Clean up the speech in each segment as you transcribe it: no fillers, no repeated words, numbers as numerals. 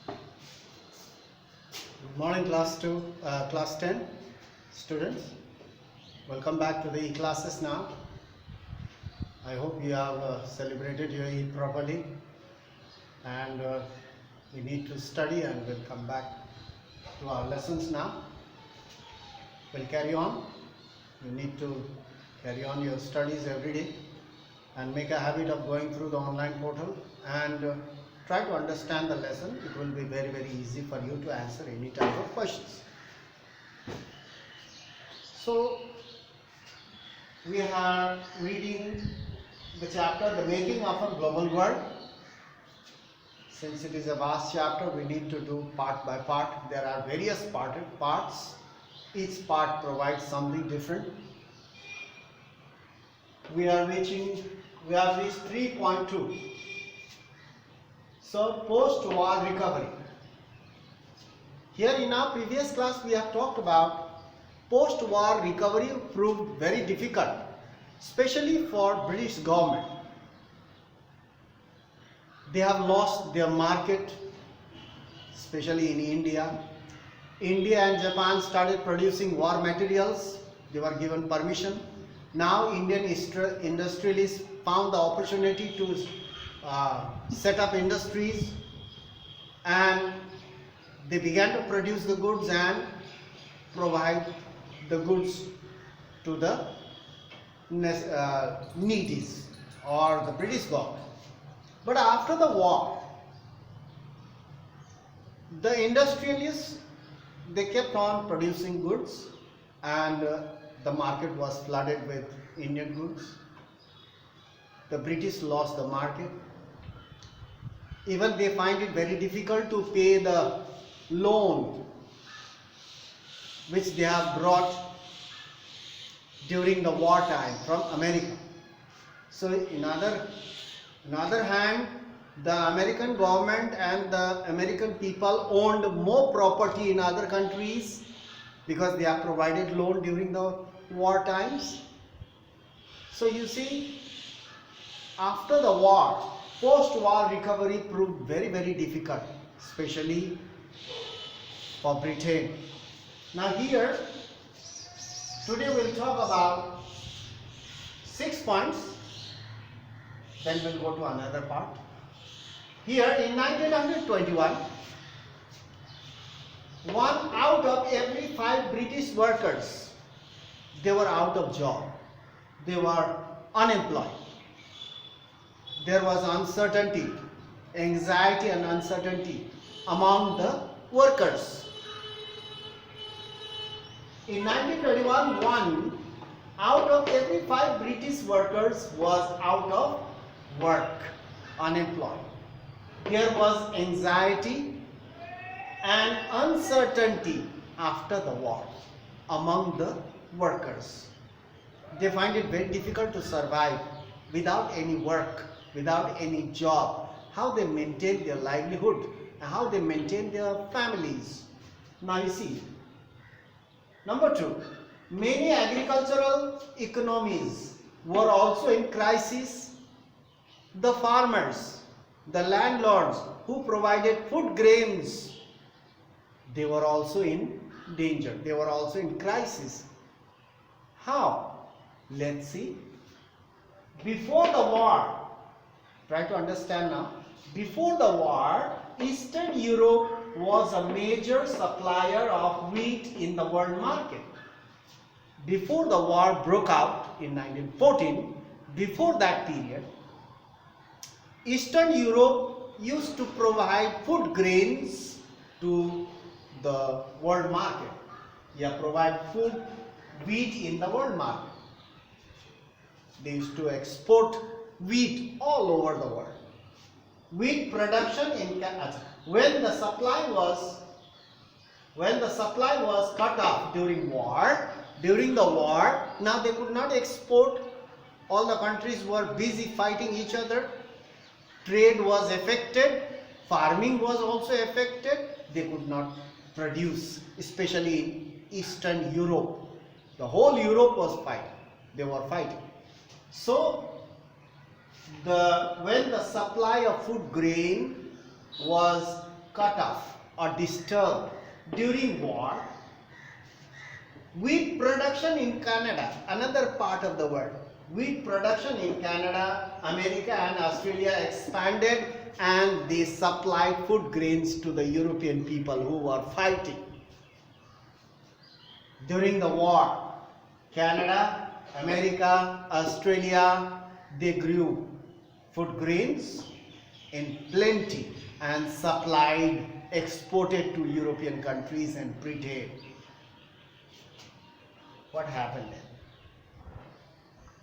Good morning, class 10 students. Welcome back to the classes now. I hope you have celebrated your Eid properly, and we need to study, and we'll come back to our lessons now. We'll carry on. You need to carry on your studies every day and make a habit of going through the online portal and try to understand the lesson. It will be very, very easy for you to answer any type of questions. So we are reading the chapter, The Making of a Global World. Since it is a vast chapter, we need to do part by part. There are various parts. Each part provides something different. We have reached 3.2. So, post-war recovery. Here in our previous class, we have talked about post-war recovery proved very difficult, especially for British government. They have lost their market, especially in India. India and Japan started producing war materials. They were given permission. Now Indian industrialists found the opportunity to set up industries, and they began to produce the goods and provide the goods to the needies or the British government. But after the war, the industrialists, they kept on producing goods, and the market was flooded with Indian goods. The British lost the market. Even they find it very difficult to pay the loan which they have brought during the wartime from America. So in other hand, the American government and the American people owned more property in other countries because they have provided loan during the war times. So you see, after the war, post-war recovery proved very, very difficult, especially for Britain. Now here, today we'll talk about 6 points, then we'll go to another part. Here in 1921, 1 out of every 5 British workers, they were out of job. They were unemployed. There was uncertainty, anxiety and uncertainty among the workers. In 1921, 1 out of every 5 British workers was out of work, unemployed. There was anxiety and uncertainty after the war among the workers. They find it very difficult to survive without any work, without any job. How they maintain their livelihood and how they maintain their families. Now you see, number 2, many agricultural economies were also in crisis. The farmers, the landlords who provided food grains, they were also in danger. They were also in crisis. How? Let's see. Before the war, try to understand now. Before the war, Eastern Europe was a major supplier of wheat in the world market. Before the war broke out in 1914, before that period, Eastern Europe used to provide food grains to the world market. Provide food, wheat in the world market. They used to export wheat all over the world. Wheat production when the supply was cut off during the war, now they could not export. All the countries were busy fighting each other. Trade was affected, farming was also affected. They could not produce, especially in Eastern Europe. The whole Europe was fighting. They were fighting. So when the supply of food grain was cut off or disturbed during war. Wheat production in Canada, another part of the world, wheat production in Canada, America and Australia expanded, and they supplied food grains to the European people who were fighting. During the war, Canada, America, Australia, they grew food grains in plenty and supplied, exported to European countries and Britain. What happened then?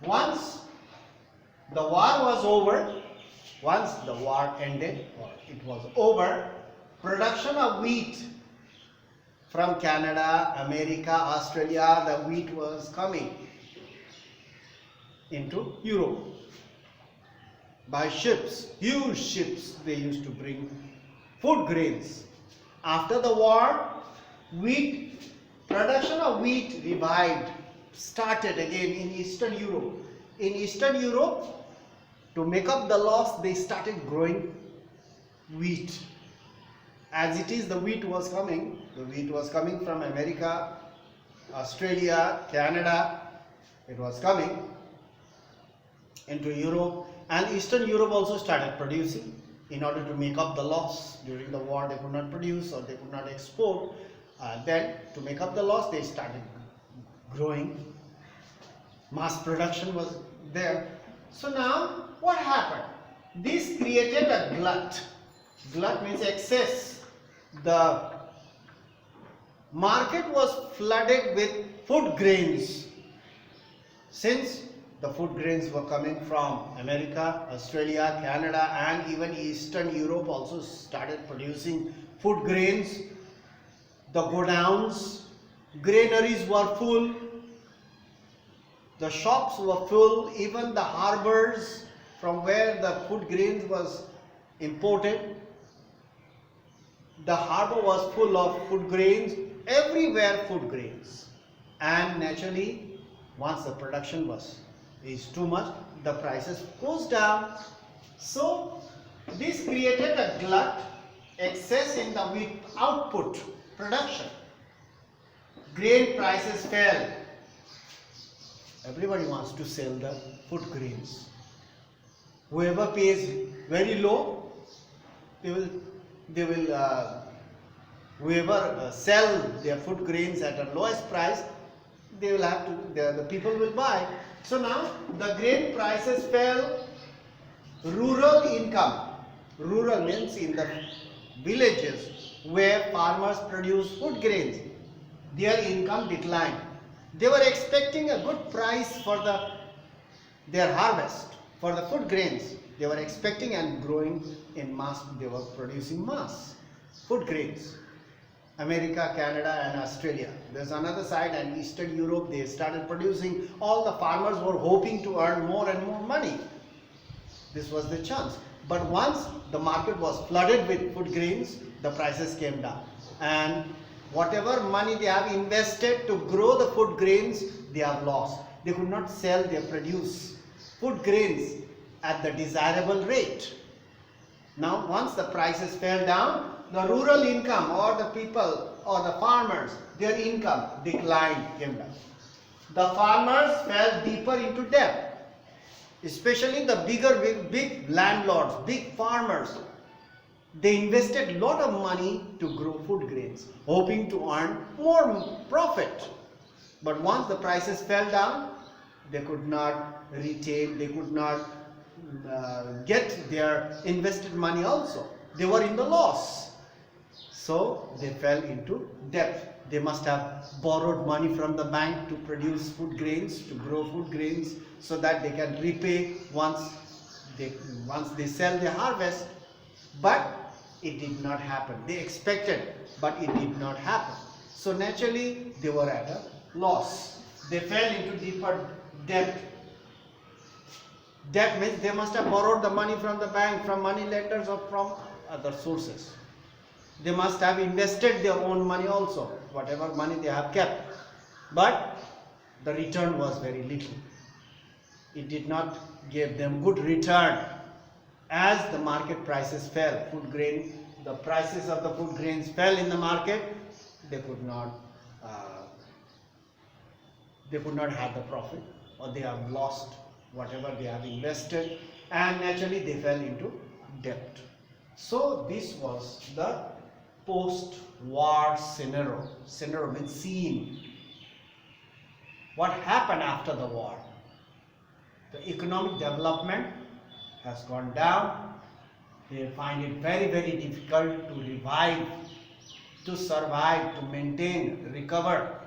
Once the war was over, once the war ended, or it was over, production of wheat from Canada, America, Australia, the wheat was coming into Europe by ships, huge ships. They used to bring food grains. After the war, production of wheat revived, started again in Eastern Europe. In Eastern Europe, to make up the loss, they started growing wheat. As it is, the wheat was coming from America, Australia, Canada. It was coming into Europe, and Eastern Europe also started producing in order to make up the loss. During the war, they could not produce or they could not export. Then to make up the loss, they started growing. Mass production was there. So now what happened? This created a glut. Glut means excess. The market was flooded with food grains. Since the food grains were coming from America, Australia, Canada, and even Eastern Europe also started producing food grains. The godowns, granaries were full, the shops were full, even the harbors from where the food grains was imported, the harbor was full of food grains, everywhere food grains. And naturally, once the production is too much, the prices goes down. So this created a glut, excess in the wheat output, production. Grain prices fell. Everybody wants to sell the food grains. Whoever pays very low, whoever sell their food grains at a lowest price, they will have to, the people will buy. So now the grain prices fell. Rural income, rural means in the villages where farmers produce food grains, their income declined. They were expecting a good price for their harvest, for the food grains. They were expecting and growing in mass. They were producing mass food grains. America, Canada and Australia. There's another side, and Eastern Europe, they started producing. All the farmers were hoping to earn more and more money. This was the chance. But once the market was flooded with food grains, the prices came down. And whatever money they have invested to grow the food grains, they have lost. They could not sell their produce food grains at the desirable rate. Now, once the prices fell down, the rural income, or the people or the farmers, their income declined, came down. The farmers fell deeper into debt, especially the big landlords, big farmers. They invested a lot of money to grow food grains, hoping to earn more profit. But once the prices fell down, they could not retain, they could not get their invested money also. They were in the loss. So they fell into debt. They must have borrowed money from the bank to produce food grains, to grow food grains, so that they can repay once they sell their harvest. But it did not happen. They expected, but it did not happen. So naturally, they were at a loss. They fell into deeper debt. Debt means they must have borrowed the money from the bank, from money lenders, or from other sources. They must have invested their own money also, whatever money they have kept. But the return was very little. It did not give them good return. As the market prices fell, food grain the prices of the food grains fell in the market, they could not have the profit, or they have lost whatever they have invested, and naturally they fell into debt. So this was the post-war scenario. Scenario means scene. What happened after the war? The economic development has gone down. They find it very, very difficult to revive, to survive, to maintain, recover.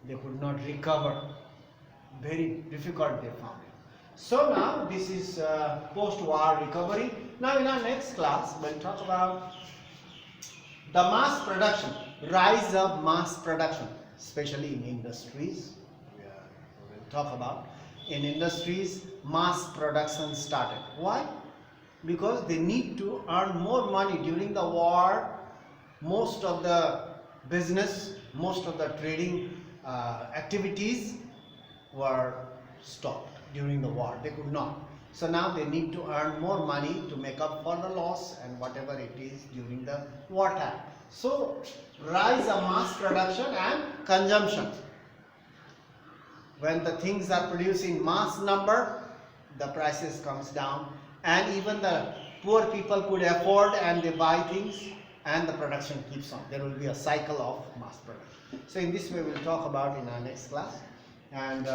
They could not recover. Very difficult they found it. So now this is post-war recovery. Now in our next class we'll talk about the mass production, rise of mass production, especially in industries. We'll talk about in industries mass production started. Why? Because they need to earn more money. During the war, most of the business, most of the trading activities were stopped during the war. They could not. So now they need to earn more money to make up for the loss and whatever it is during the wartime. So rise of mass production and consumption. When the things are produced in mass number, the prices comes down, and even the poor people could afford and they buy things, and the production keeps on. There will be a cycle of mass production. So in this way we'll talk about in our next class, and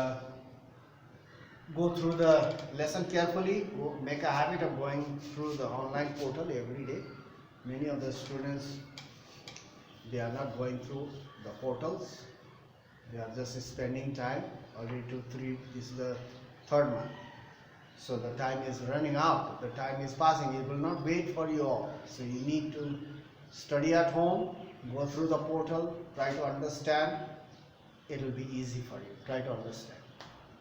go through the lesson carefully. Make a habit of going through the online portal every day. Many of the students, they are not going through the portals. They are just spending time. Already 2, 3, this is the third month. So the time is running out. The time is passing. It will not wait for you all. So you need to study at home, go through the portal, try to understand. It will be easy for you. Try to understand,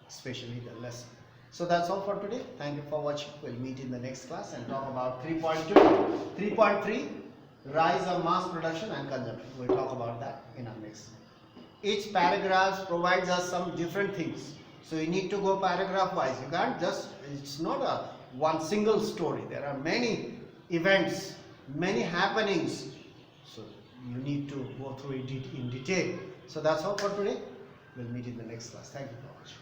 especially the lesson. So that's all for today. Thank you for watching. We'll meet in the next class and talk about 3.2, 3.3, rise of mass production and consumption. We'll talk about that in our next. Each paragraph provides us some different things. So you need to go paragraph wise. You can't just, it's not a one single story. There are many events, many happenings. So you need to go through it in detail. So that's all for today. We'll meet in the next class. Thank you for watching.